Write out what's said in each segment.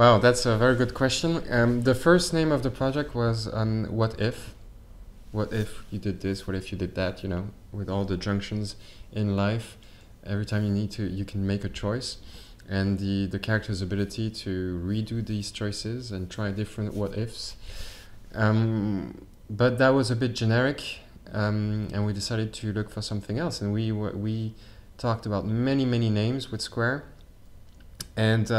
Wow, that's a very good question. The first name of the project was What If? What if you did this? What if you did that? With all the junctions in life, every time you need to, you can make a choice. And the character's ability to redo these choices and try different what ifs. But that was a bit generic, and we decided to look for something else. And we talked about many names with Square, and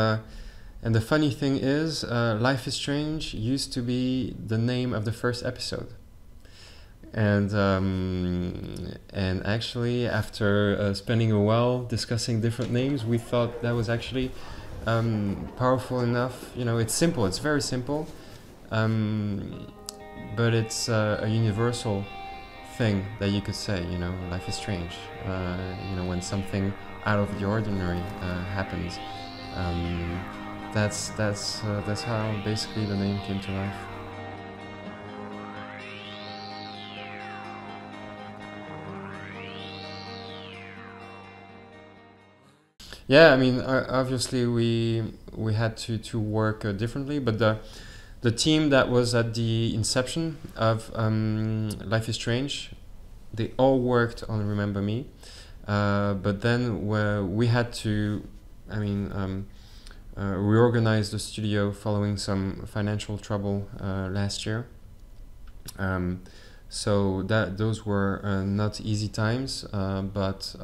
the funny thing is, Life is Strange used to be the name of the first episode. And actually, after spending a while discussing different names, we thought that was actually powerful enough. It's simple. It's very simple, but it's a universal thing that you could say. Life is strange. When something out of the ordinary happens. That's how basically the name came to life. Yeah, I mean, obviously we had to work differently, but the team that was at the inception of Life is Strange, they all worked on Remember Me, but then we had to, reorganize the studio following some financial trouble last year. So those were not easy times, but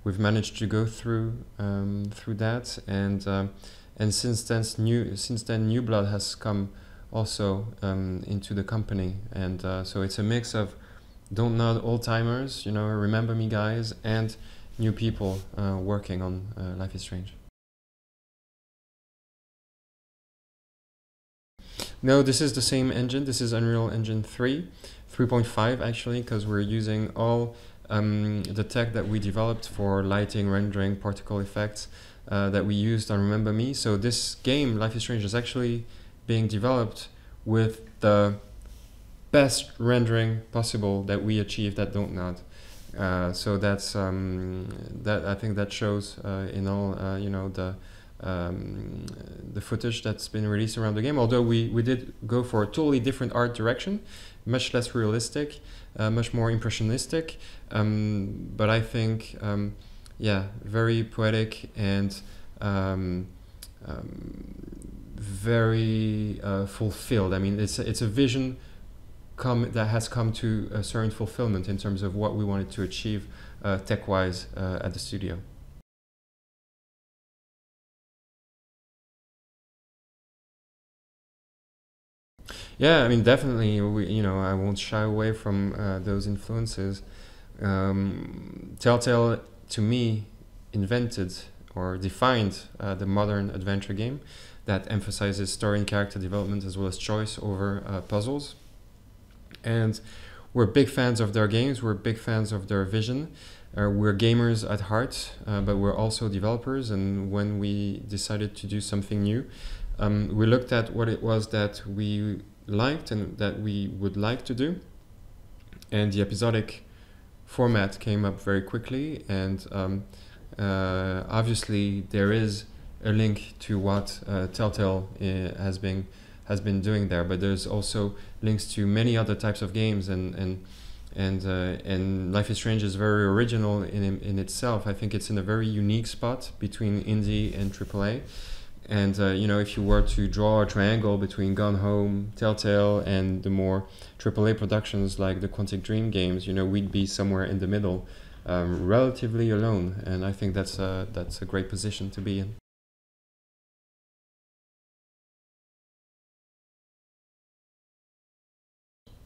we've managed to go through that, and since then New Blood has come also into the company, and so it's a mix of Don't Nod old timers, Remember Me guys, and new people working on Life is Strange. No, this is the same engine. This is Unreal Engine 3.5 actually, because we're using all the tech that we developed for lighting, rendering, particle effects that we used on Remember Me. So this game, Life is Strange, is actually being developed with the best rendering possible that we achieved at Don't Nod. So that's that. I think that shows in all the footage that's been released around the game. Although we did go for a totally different art direction, much less realistic, much more impressionistic, but I think very poetic and very fulfilled. I mean, it's a vision that has come to a certain fulfillment in terms of what we wanted to achieve tech-wise at the studio. Yeah, I mean, definitely. I won't shy away from those influences. Telltale, to me, invented or defined the modern adventure game that emphasizes story and character development as well as choice over puzzles. And we're big fans of their games. We're big fans of their vision. We're gamers at heart, but we're also developers. And when we decided to do something new, we looked at what it was that we liked and that we would like to do, and the episodic format came up very quickly, and obviously there is a link to what Telltale has been doing there, but there's also links to many other types of games, and Life is Strange is very original in itself. I think it's in a very unique spot between indie and AAA. And if you were to draw a triangle between Gone Home, Telltale, and the more AAA productions like the Quantic Dream games, we'd be somewhere in the middle, relatively alone. And I think that's a great position to be in.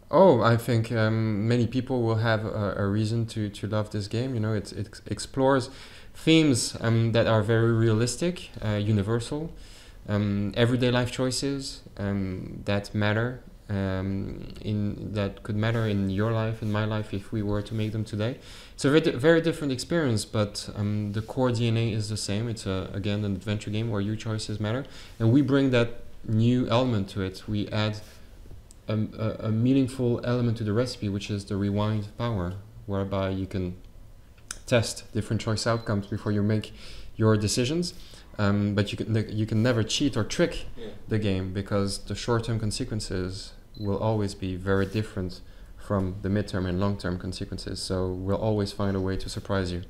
Oh, I think many people will have a reason to love this game. It explores themes that are very realistic, universal, everyday life choices that matter, that could matter in your life, in my life, if we were to make them today. It's a very different experience, but the core DNA is the same. It's again an adventure game where your choices matter, and we bring that new element to it. We add a meaningful element to the recipe, which is the rewind power, whereby you can test different choice outcomes before you make your decisions. but you can never cheat or trick Yeah. the game, because the short-term consequences will always be very different from the midterm and long-term consequences. So we'll always find a way to surprise you.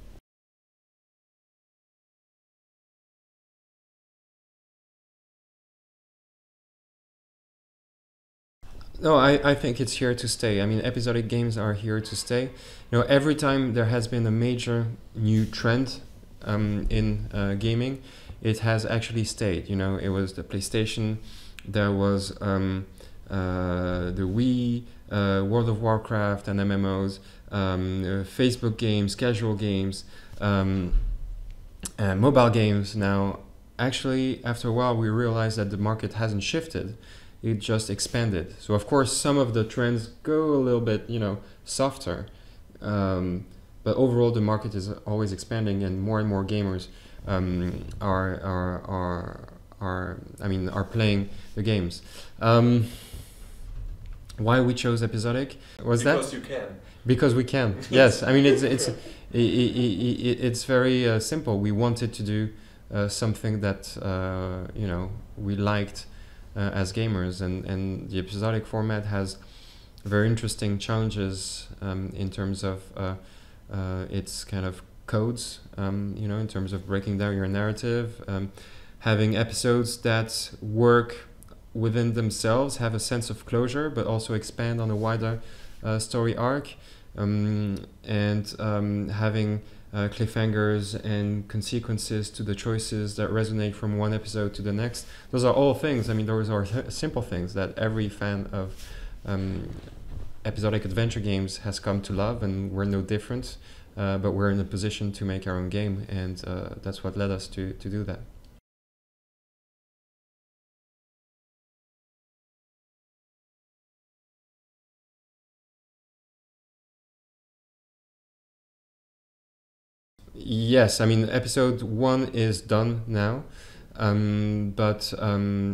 No, I think it's here to stay. I mean, episodic games are here to stay. You know, every time there has been a major new trend in gaming, it has actually stayed. You know, it was the PlayStation, there was the Wii, World of Warcraft and MMOs, Facebook games, casual games, mobile games. Now, actually, after a while, we realized that the market hasn't shifted. It just expanded. So of course some of the trends go a little bit, you know, softer, but overall the market is always expanding, and more gamers are playing the games. Why we chose episodic was Because that you can. because we can. Yes, I mean it's very simple. We wanted to do something that you know, we liked as gamers, and the episodic format has very interesting challenges in terms of its kind of codes, you know, in terms of breaking down your narrative, having episodes that work within themselves, have a sense of closure, but also expand on a wider story arc, and having cliffhangers and consequences to the choices that resonate from one episode to the next. Those are all things, I mean, those are simple things that every fan of episodic adventure games has come to love, and we're no different, but we're in a position to make our own game, and that's what led us to do that. Yes, I mean, episode 1 is done now, but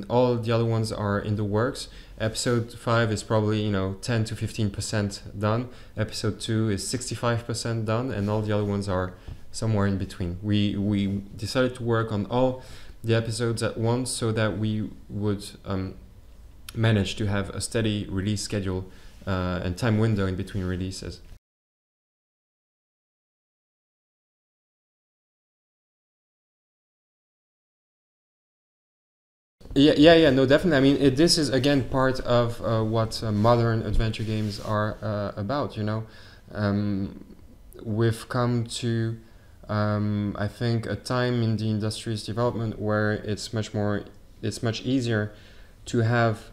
all the other ones are in the works. Episode 5 is probably, you know, 10 to 15% done. Episode 2 is 65% done, and all the other ones are somewhere in between. We decided to work on all the episodes at once so that we would manage to have a steady release schedule and time window in between releases. Yeah, no, definitely. I mean, this is again part of what modern adventure games are about. You know, we've come to, I think, a time in the industry's development where it's much easier to have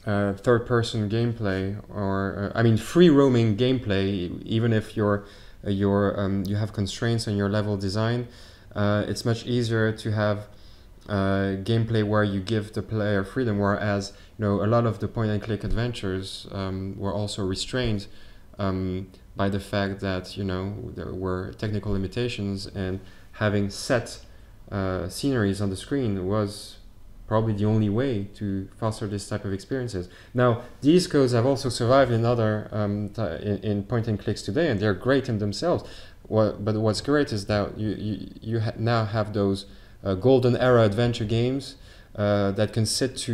third-person gameplay, or I mean, free roaming gameplay, even if you have constraints on your level design. It's much easier to have gameplay where you give the player freedom, whereas, you know, a lot of the point-and-click adventures were also restrained by the fact that, you know, there were technical limitations, and having set sceneries on the screen was probably the only way to foster this type of experiences. Now, these codes have also survived in other in point-and-clicks today, and they're great in themselves. But what's great is that you now have those golden era adventure games that can sit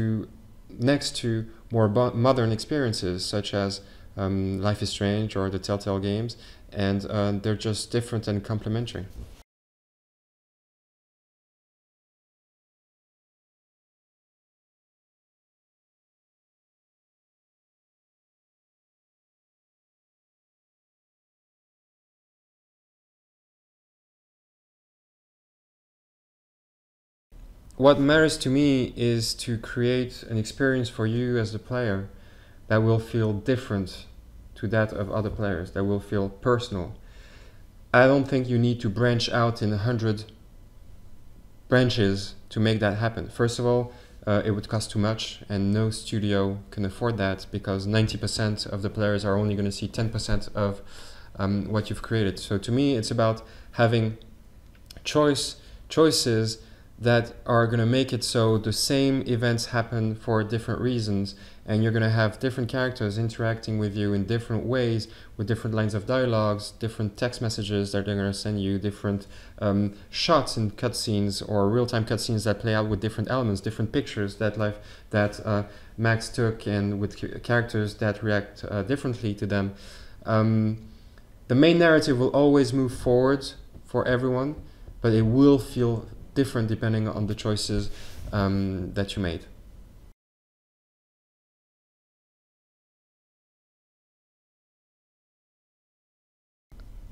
next to more modern experiences, such as Life is Strange or the Telltale games, and they're just different and complementary. What matters to me is to create an experience for you as the player that will feel different to that of other players, that will feel personal. I don't think you need to branch out in 100 branches to make that happen. First of all, it would cost too much, and no studio can afford that, because 90% of the players are only going to see 10% of what you've created. So to me, it's about having choices that are going to make it so the same events happen for different reasons, and you're going to have different characters interacting with you in different ways, with different lines of dialogues, different text messages that they're going to send you, different shots in cutscenes or real-time cutscenes that play out with different elements, different pictures that Max took, and with characters that react differently to them. The main narrative will always move forward for everyone, but it will feel different depending on the choices that you made.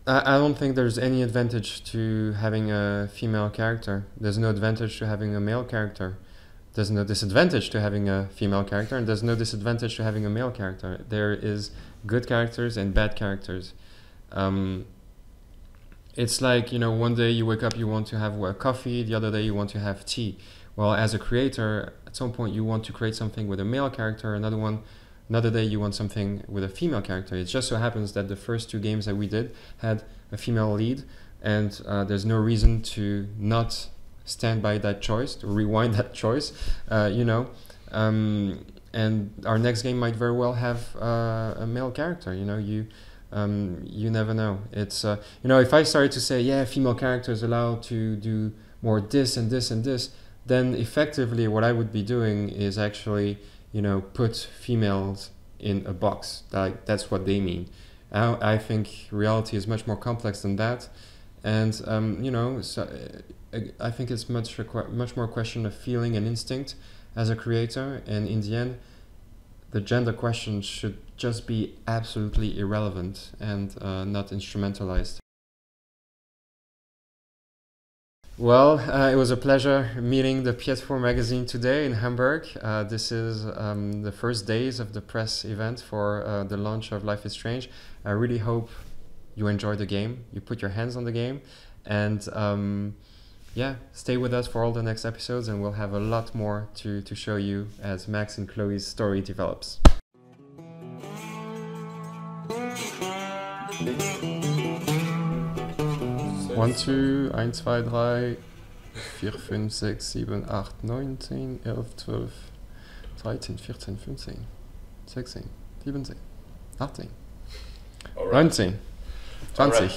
I don't think there's any advantage to having a female character. There's no advantage to having a male character. There's no disadvantage to having a female character, and there's no disadvantage to having a male character. There is good characters and bad characters. It's like, one day you wake up, you want to have coffee, the other day you want to have tea. Well, as a creator, at some point you want to create something with a male character, another day you want something with a female character. It just so happens that the first 2 games that we did had a female lead, and there's no reason to not stand by that choice, to rewind that choice, and our next game might very well have a male character. You never know. It's if I started to say, female characters allowed to do more this and this and this, then effectively what I would be doing is actually put females in a box. That's what they mean. I think reality is much more complex than that, and so I think it's much more a question of feeling and instinct as a creator, and in the end, the gender question should just be absolutely irrelevant and not instrumentalized. Well, it was a pleasure meeting the PS4 magazine today in Hamburg. This is the first days of the press event for the launch of Life is Strange. I really hope you enjoy the game, you put your hands on the game, and stay with us for all the next episodes, and we'll have a lot more to show you as Max and Chloe's story develops. 1, 2, 1, 2, 3, 4, 5, 6, 7, 8, 9, 10, 11, 12, 13, 14, 15, 16, 17, 18, 19, 20.